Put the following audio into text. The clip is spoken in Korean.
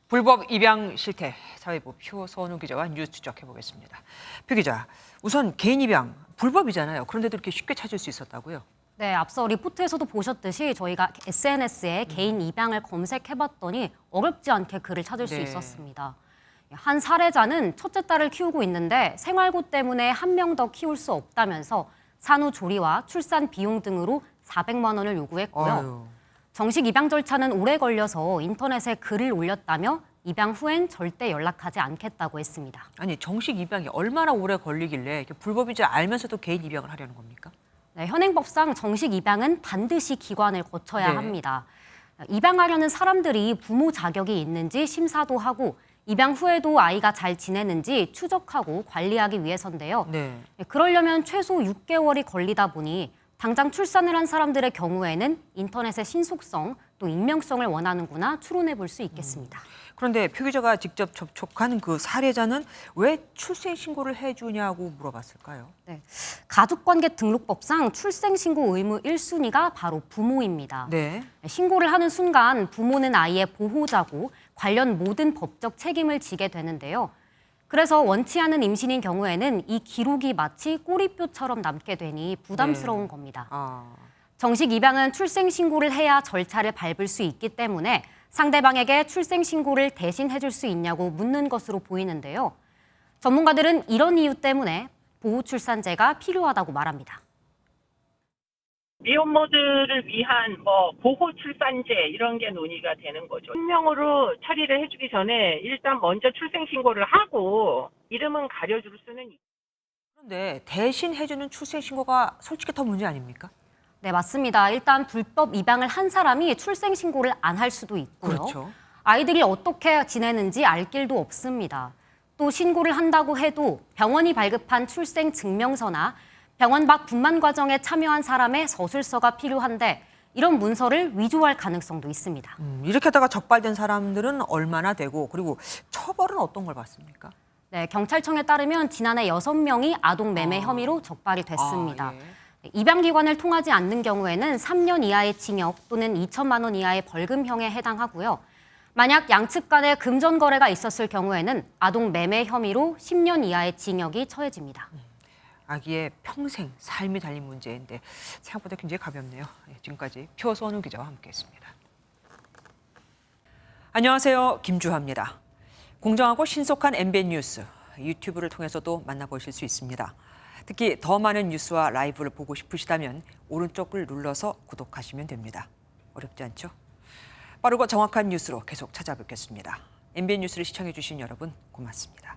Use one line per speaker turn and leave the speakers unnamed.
불법 입양 실태, 사회부 표선우 기자와 뉴스 추적해 보겠습니다. 표 기자, 우선 개인 입양 불법이잖아요. 그런데도 이렇게 쉽게 찾을 수 있었다고요?
네, 앞서 리포트에서도 보셨듯이 저희가 SNS에 개인 입양을 검색해봤더니 어렵지 않게 글을 찾을 수 있었습니다. 한 사례자는 첫째 딸을 키우고 있는데 생활고 때문에 한 명 더 키울 수 없다면서 산후조리와 출산 비용 등으로 400만 원을 요구했고요.
아유.
정식 입양 절차는 오래 걸려서 인터넷에 글을 올렸다며 입양 후엔 절대 연락하지 않겠다고 했습니다.
아니, 정식 입양이 얼마나 오래 걸리길래 이렇게 불법인 줄 알면서도 개인 입양을 하려는 겁니까?
네, 현행법상 정식 입양은 반드시 기관을 거쳐야
네.
합니다. 입양하려는 사람들이 부모 자격이 있는지 심사도 하고 입양 후에도 아이가 잘 지내는지 추적하고 관리하기 위해서인데요.
네.
그러려면 최소 6개월이 걸리다 보니 당장 출산을 한 사람들의 경우에는 인터넷의 신속성 또 익명성을 원하는구나 추론해 볼 수 있겠습니다.
그런데 표 기자가 직접 접촉한 그 사례자는 왜 출생신고를 해주냐고 물어봤을까요?
네, 가족관계등록법상 출생신고 의무 1순위가 바로 부모입니다.
네.
신고를 하는 순간 부모는 아이의 보호자고 관련 모든 법적 책임을 지게 되는데요. 그래서 원치 않은 임신인 경우에는 이 기록이 마치 꼬리표처럼 남게 되니 부담스러운
네.
겁니다.
아.
정식 입양은 출생신고를 해야 절차를 밟을 수 있기 때문에 상대방에게 출생신고를 대신 해줄 수 있냐고 묻는 것으로 보이는데요. 전문가들은 이런 이유 때문에 보호출산제가 필요하다고 말합니다.
미혼모들을 위한 보호 출산제 이런 게 논의가 되는 거죠. 익명으로 처리를 해주기 전에 일단 먼저 출생 신고를 하고 이름은 가려줄 수는 있고.
그런데 대신 해주는 출생신고가 솔직히 더 문제 아닙니까?
네, 맞습니다. 일단 불법 입양을 한 사람이 출생신고를 안 할 수도 있고요.
그렇죠.
아이들이 어떻게 지내는지 알 길도 없습니다. 또 신고를 한다고 해도 병원이 발급한 출생 증명서나 병원 밖 분만 과정에 참여한 사람의 서술서가 필요한데 이런 문서를 위조할 가능성도 있습니다.
이렇게 하다가 적발된 사람들은 얼마나 되고 그리고 처벌은 어떤 걸 받습니까?
네, 경찰청에 따르면 지난해 6명이 아동 매매 혐의로 적발이 됐습니다.
예.
입양기관을 통하지 않는 경우에는 3년 이하의 징역 또는 2천만 원 이하의 벌금형에 해당하고요. 만약 양측 간에 금전 거래가 있었을 경우에는 아동 매매 혐의로 10년 이하의 징역이 처해집니다.
아기의 평생 삶이 달린 문제인데 생각보다 굉장히 가볍네요. 지금까지 표선우 기자와 함께했습니다. 안녕하세요, 김주하입니다. 공정하고 신속한 MBN 뉴스 유튜브를 통해서도 만나보실 수 있습니다. 특히 더 많은 뉴스와 라이브를 보고 싶으시다면 오른쪽을 눌러서 구독하시면 됩니다. 어렵지 않죠? 빠르고 정확한 뉴스로 계속 찾아뵙겠습니다. MBN 뉴스를 시청해 주신 여러분 고맙습니다.